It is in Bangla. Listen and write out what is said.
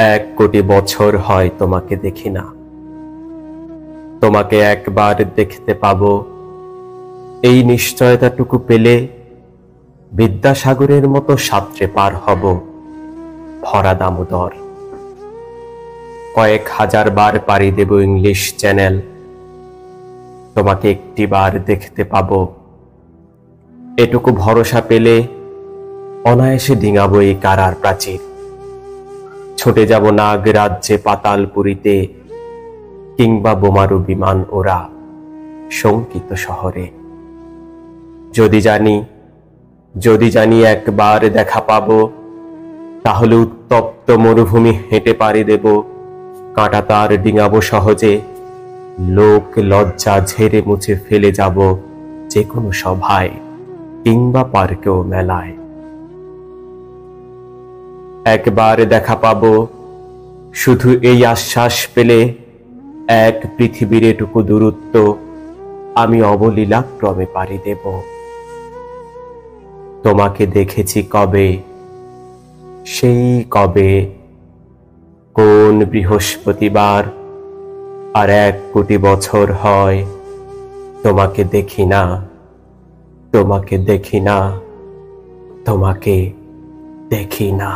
এক কোটি বছর হয় তোমাকে দেখি না। তোমাকে একবার দেখতে পাবো, এই নিশ্চয়তাটুকু পেলে বিদ্যাসাগরের মতো সাঁতরে পার হব ভরা দামোদর। কয়েক হাজার বার পাড়ি দেব ইংলিশ চ্যানেল, তোমাকে একটি বার দেখতে পাবো। এটুকু ভরসা পেলে অনায়াসে ডিঙাবো এই কারার প্রাচীর। ছুটে যাব নাগরাজ্যে পাতালপুরীতে, কিংবা বোমারু বিমান ওরা শঙ্কিত শহরে। যদি জানি একবার দেখা পাবো, তাহলে উত্তপ্ত মরুভূমি হেঁটে পাড়ি দেব, কাঁটা তার ডিঙাবো সহজে। লোক লজ্জা ঝেড়ে মুছে ফেলে যাব যে কোনো সভায় কিংবা পার্কে ও মেলায়। একবার দেখা পাবো, শুধু এই আশ্বাস পেলে এক পৃথিবীর এটুকু দূরত্ব আমি অবলীলাক্রমে পাড়ি দেব। তোমাকে দেখেছি কবে, সেই কবে, কোন বৃহস্পতিবার, আর এক কোটি বছর হয় তোমাকে দেখি না, তোমাকে দেখি না, তোমাকে দেখি না।